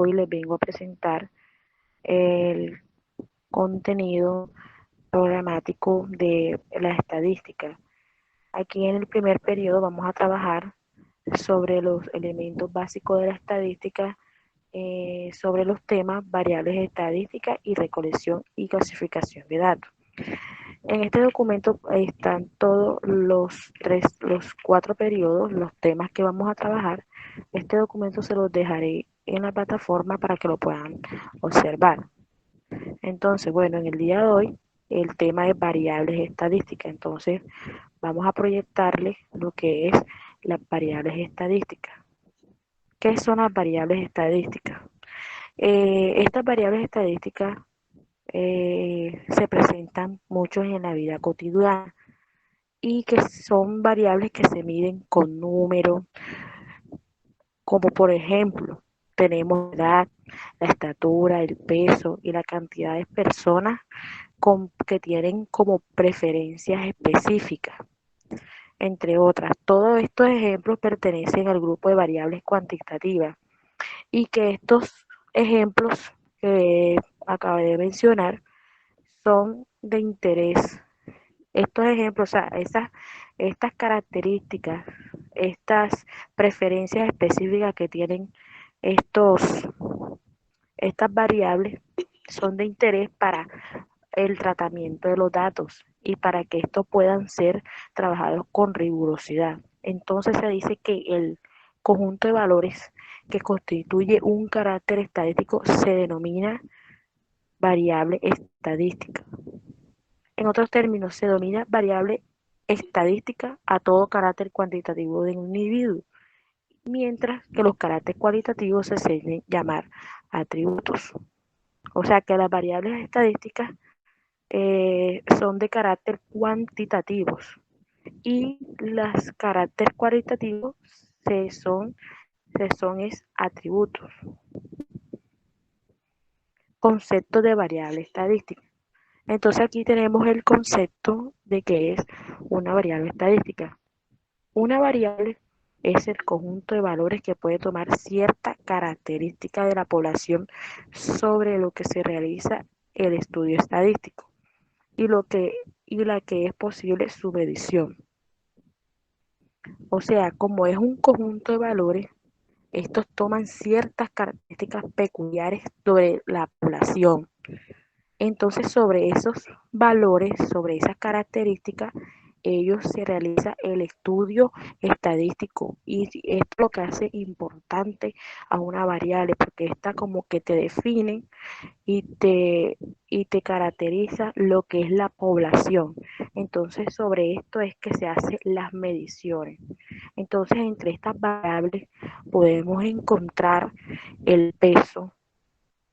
hoy les vengo a presentar el contenido programático de la estadística. Aquí en el primer periodo vamos a trabajar sobre los elementos básicos de la estadística, sobre los temas variables estadísticas y recolección y clasificación de datos. En este documento están todos los 4 periodos, los temas que vamos a trabajar. Este documento se los dejaré en la plataforma para que lo puedan observar. Entonces, bueno, en el día de hoy el tema es variables estadísticas. Entonces, vamos a proyectarles lo que es las variables estadísticas. ¿Qué son las variables estadísticas? Estas variables estadísticas se presentan mucho en la vida cotidiana y que son variables que se miden con números, como por ejemplo, tenemos la edad, la estatura, el peso y la cantidad de personas que tienen como preferencias específicas, entre otras. Todos estos ejemplos pertenecen al grupo de variables cuantitativas y que estos ejemplos que acabé de mencionar son de interés. Estos ejemplos, o sea, estas características, estas preferencias específicas que tienen estos, estas variables son de interés para el tratamiento de los datos y para que estos puedan ser trabajados con rigurosidad. Entonces se dice que el conjunto de valores que constituye un carácter estadístico se denomina variable estadística. En otros términos, se denomina variable estadística a todo carácter cuantitativo de un individuo, mientras que los caracteres cualitativos se suelen llamar atributos. O sea que las variables estadísticas son de carácter cuantitativos y los caracteres cualitativos son atributos. Concepto de variable estadística. Entonces aquí tenemos el concepto de que es una variable estadística. Una variable es el conjunto de valores que puede tomar cierta característica de la población sobre lo que se realiza el estudio estadístico y la que es posible su medición. O sea, como es un conjunto de valores, estos toman ciertas características peculiares sobre la población. Entonces, sobre esos valores, sobre esas características, ellos se realiza el estudio estadístico y esto es lo que hace importante a una variable porque esta como que te define y te caracteriza lo que es la población. Entonces, sobre esto es que se hacen las mediciones. Entonces, entre estas variables podemos encontrar el peso,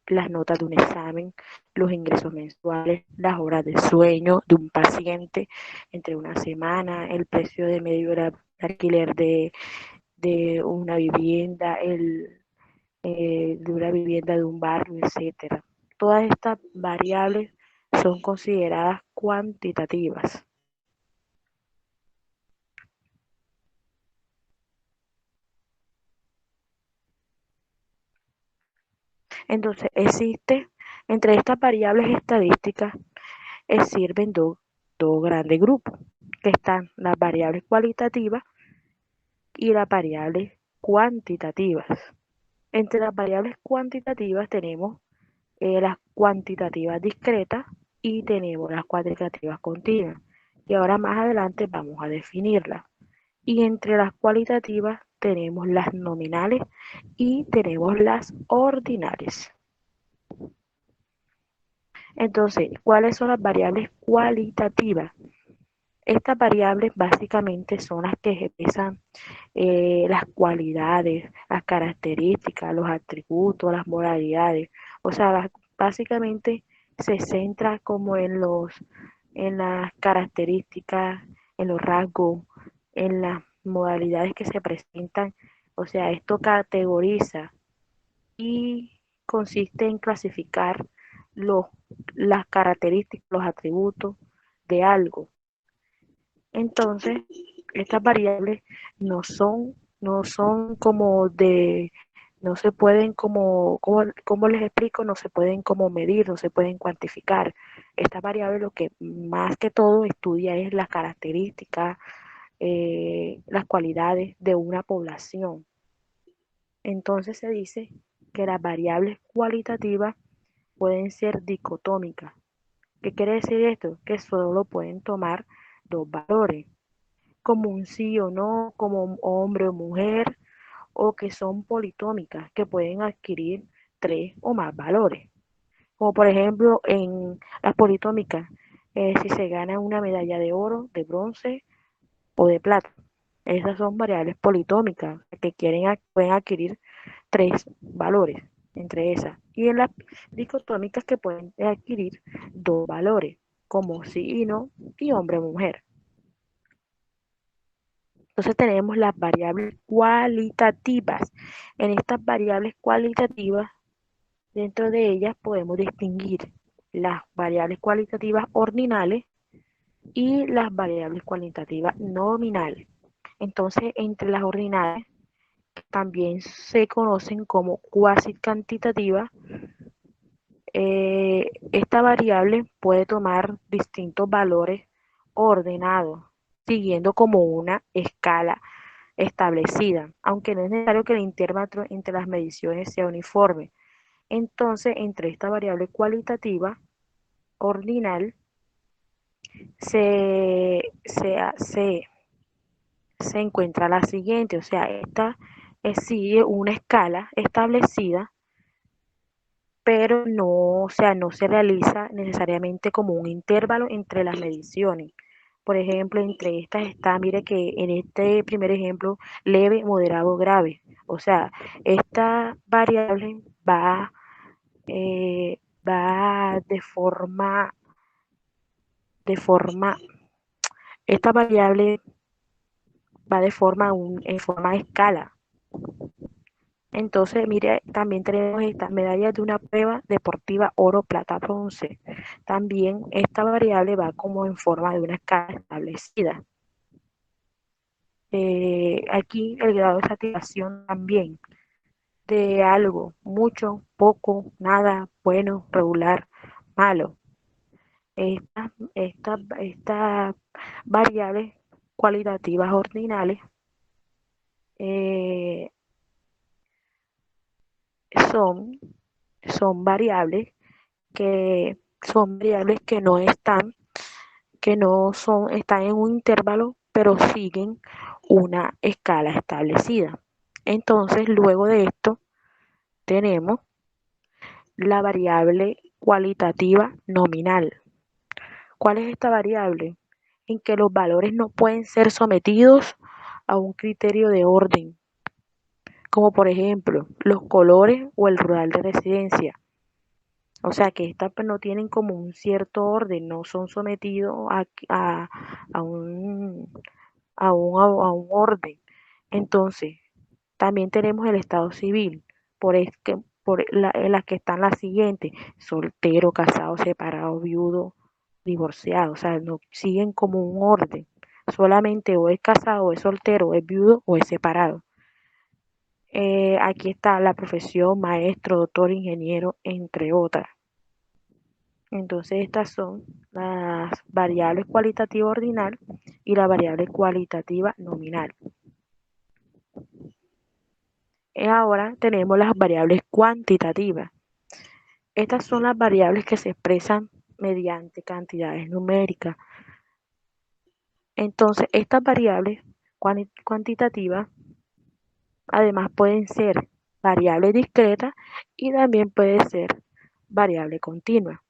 las notas de un examen, los ingresos mensuales, las horas de sueño de un paciente entre una semana, el precio de medio de alquiler de una vivienda, de una vivienda de un barrio, etcétera. Todas estas variables son consideradas cuantitativas. Entonces, existe entre estas variables estadísticas, sirven dos grandes grupos, que están las variables cualitativas y las variables cuantitativas. Entre las variables cuantitativas tenemos las cuantitativas discretas y tenemos las cuantitativas continuas. Y ahora más adelante vamos a definirlas. Y entre las cualitativas tenemos las nominales y tenemos las ordinales. Entonces, ¿cuáles son las variables cualitativas? Estas variables básicamente son las que expresan las cualidades, las características, los atributos, las moralidades. O sea, básicamente se centra como en las características, en los rasgos, en las modalidades que se presentan. O sea, esto categoriza y consiste en clasificar los, las características, los atributos de algo. Entonces, estas variables no son como No se pueden como les explico, no se pueden como medir, no se pueden cuantificar. Esta variable lo que más que todo estudia es las características, las cualidades de una población. Entonces se dice que las variables cualitativas pueden ser dicotómicas. ¿Qué quiere decir esto? Que solo pueden tomar dos valores, como un sí o no, como un hombre o mujer, o que son politómicas, que pueden adquirir tres o más valores. Como por ejemplo en las politómicas, si se gana una medalla de oro, de bronce o de plata. Esas son variables politómicas que pueden adquirir tres valores entre esas. Y en las dicotómicas que pueden adquirir dos valores, como sí y no, y hombre o mujer. Entonces tenemos las variables cualitativas. En estas variables cualitativas, dentro de ellas podemos distinguir las variables cualitativas ordinales y las variables cualitativas nominales. Entonces, entre las ordinales también se conocen como cuasi cuantitativas. Esta variable puede tomar distintos valores ordenados, siguiendo como una escala establecida, aunque no es necesario que el intervalo entre las mediciones sea uniforme. Entonces, entre esta variable cualitativa ordinal se, se, se, se encuentra la siguiente, o sea, esta sigue una escala establecida, pero no, o sea, no se realiza necesariamente como un intervalo entre las mediciones. Por ejemplo, entre estas está, mire que en este primer ejemplo, leve, moderado, grave. O sea, esta variable eh, va de forma, esta variable va en forma de escala. Entonces, mire, también tenemos estas medallas de una prueba deportiva oro, plata, bronce. También esta variable va como en forma de una escala establecida. Aquí el grado de satisfacción también de algo, mucho, poco, nada, bueno, regular, malo. Estas variables cualitativas ordinales eh, son, son variables que no están, están en un intervalo, pero siguen una escala establecida. Entonces, luego de esto, tenemos la variable cualitativa nominal. ¿Cuál es esta variable? En que los valores no pueden ser sometidos a un criterio de orden, como por ejemplo los colores o el rural de residencia. O sea que estas pues, no tienen como un cierto orden, no son sometidos a un, a un orden. Entonces, también tenemos el estado civil, en las que están las siguientes: soltero, casado, separado, viudo, divorciado. O sea, no siguen como un orden. Solamente o es casado, o es soltero, o es viudo, o es separado. Aquí está la profesión: maestro, doctor, ingeniero, entre otras. Entonces, estas son las variables cualitativa ordinal y la variable cualitativa nominal. Ahora tenemos las variables cuantitativas. Estas son las variables que se expresan mediante cantidades numéricas. Entonces, estas variables cuantitativas además pueden ser variables discretas y también puede ser variable continua.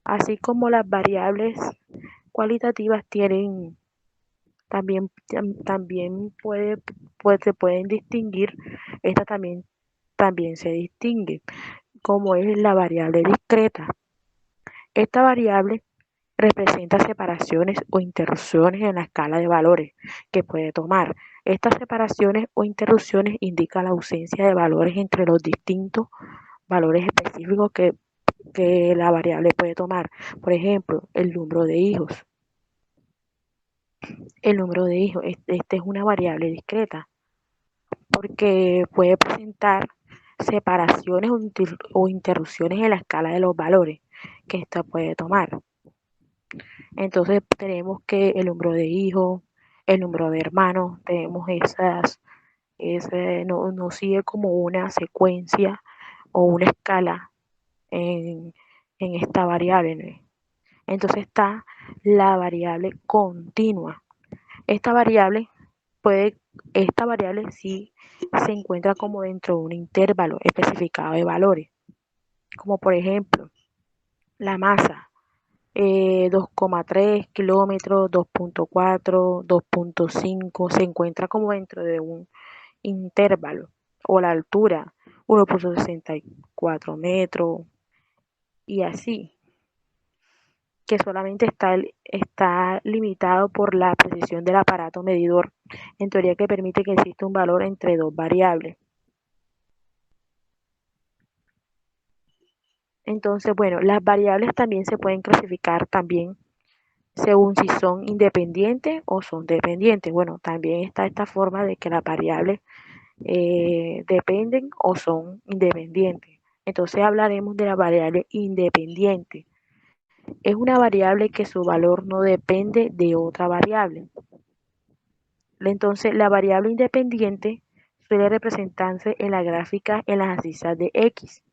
Así como las variables cualitativas tienen también se pueden distinguir, esta también se distingue, como es la variable discreta. Esta variable representa separaciones o interrupciones en la escala de valores que puede tomar. Estas separaciones o interrupciones indican la ausencia de valores entre los distintos valores específicos que la variable puede tomar. Por ejemplo, el número de hijos. El número de hijos, este es una variable discreta. porque puede presentar separaciones o interrupciones en la escala de los valores que ésta puede tomar. Entonces tenemos que el número de hijos, el número de hermanos, tenemos no sigue como una secuencia o una escala en, en esta variable, ¿no? Entonces está la variable continua. Esta variable puede, esta variable sí se encuentra como dentro de un intervalo especificado de valores, como por ejemplo la masa, 2,3 kilómetros, 2,4, 2,5, se encuentra como dentro de un intervalo, o la altura, 1,64 metros, y así, que solamente está limitado por la precisión del aparato medidor, en teoría que permite que exista un valor entre dos variables. Entonces, bueno, las variables también se pueden clasificar también según si son independientes o son dependientes. Bueno, también está esta forma de que las variables dependen o son independientes. Entonces hablaremos de la variable independiente. Es una variable que su valor no depende de otra variable. Entonces, la variable independiente suele representarse en la gráfica en las abscisas de X.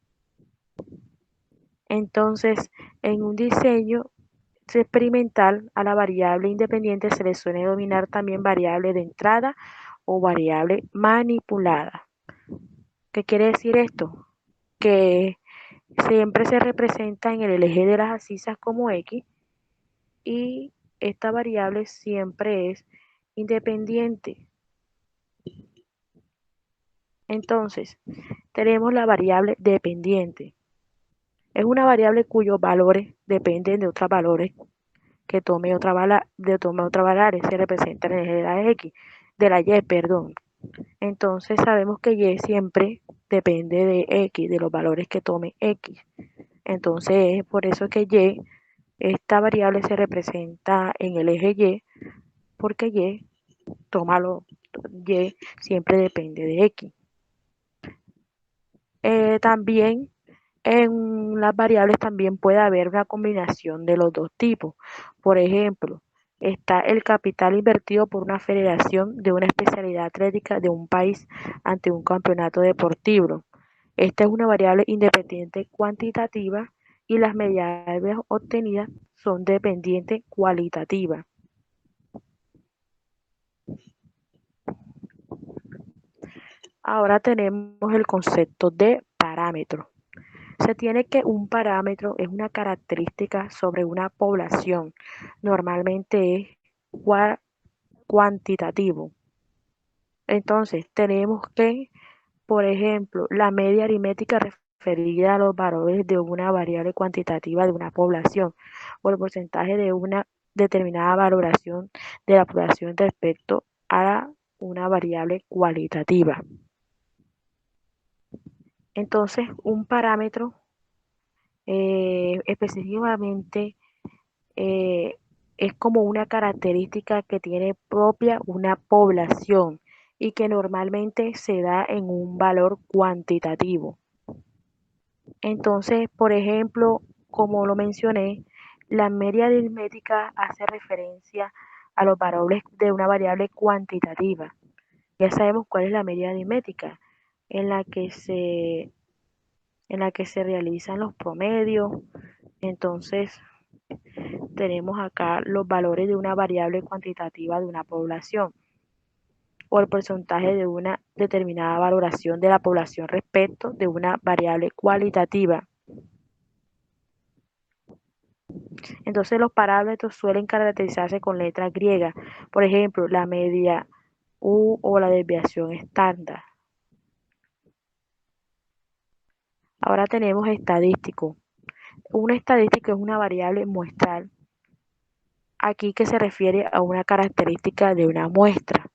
Entonces, en un diseño experimental a la variable independiente se le suele denominar también variable de entrada o variable manipulada. ¿Qué quiere decir esto? Que siempre se representa en el eje de las abscisas como X y esta variable siempre es independiente. Entonces, tenemos la variable dependiente. Es una variable cuyos valores dependen de otros valores que tome otra variable, se representa en el eje de la X, de la Y, perdón. Entonces sabemos que Y siempre depende de X, de los valores que tome X. Entonces es por eso que Y, esta variable se representa en el eje Y, porque Y siempre depende de X. También en las variables también puede haber una combinación de los dos tipos. Por ejemplo, está el capital invertido por una federación de una especialidad atlética de un país ante un campeonato deportivo. Esta es una variable independiente cuantitativa y las medidas obtenidas son dependientes cualitativas. Ahora tenemos el concepto de parámetro. Se tiene que un parámetro es una característica sobre una población, normalmente es cuantitativo. Entonces, tenemos que, por ejemplo, la media aritmética referida a los valores de una variable cuantitativa de una población o el porcentaje de una determinada valoración de la población respecto a una variable cualitativa. Entonces, un parámetro específicamente eh, es como una característica que tiene propia una población y que normalmente se da en un valor cuantitativo. Entonces, por ejemplo, como lo mencioné, la media aritmética hace referencia a los valores de una variable cuantitativa. Ya sabemos cuál es la media aritmética, en la que se, en la que se realizan los promedios. Entonces, tenemos acá los valores de una variable cuantitativa de una población o el porcentaje de una determinada valoración de la población respecto de una variable cualitativa. Entonces los parámetros suelen caracterizarse con letras griegas, por ejemplo, la media U o la desviación estándar. Ahora tenemos estadístico. Un estadístico es una variable muestral aquí que se refiere a una característica de una muestra.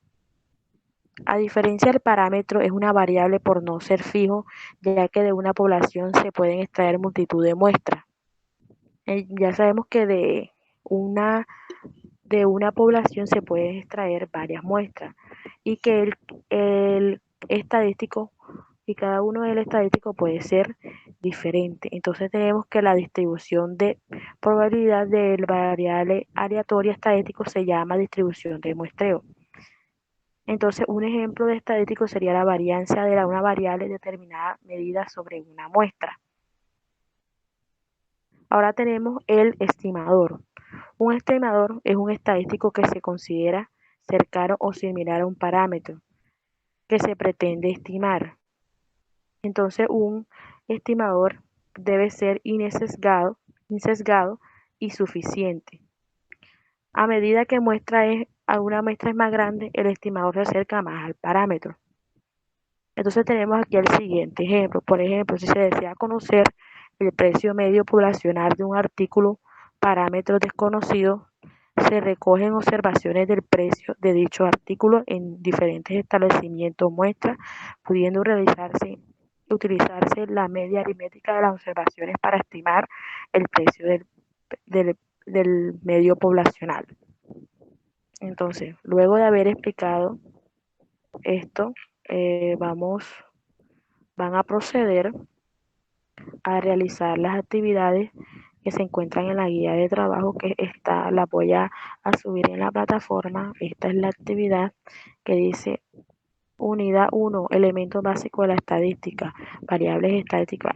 A diferencia del parámetro, es una variable por no ser fijo, ya que de una población se pueden extraer multitud de muestras. Ya sabemos que de una población se pueden extraer varias muestras y que estadístico y cada uno del estadístico puede ser diferente. Entonces tenemos que la distribución de probabilidad del variable aleatoria estadístico se llama distribución de muestreo. Entonces un ejemplo de estadístico sería la varianza de una variable determinada medida sobre una muestra. Ahora tenemos el estimador. Un estimador es un estadístico que se considera cercano o similar a un parámetro que se pretende estimar. Entonces un estimador debe ser insesgado y suficiente. A medida que una muestra es más grande, el estimador se acerca más al parámetro. Entonces tenemos aquí el siguiente ejemplo. Por ejemplo, si se desea conocer el precio medio poblacional de un artículo, parámetros desconocidos, se recogen observaciones del precio de dicho artículo en diferentes establecimientos muestras, pudiendo utilizarse la media aritmética de las observaciones para estimar el precio del medio poblacional. Entonces, luego de haber explicado esto, van a proceder a realizar las actividades que se encuentran en la guía de trabajo que la voy a subir en la plataforma. Esta es la actividad que dice Unidad 1, elementos básicos de la estadística, variables estadísticas.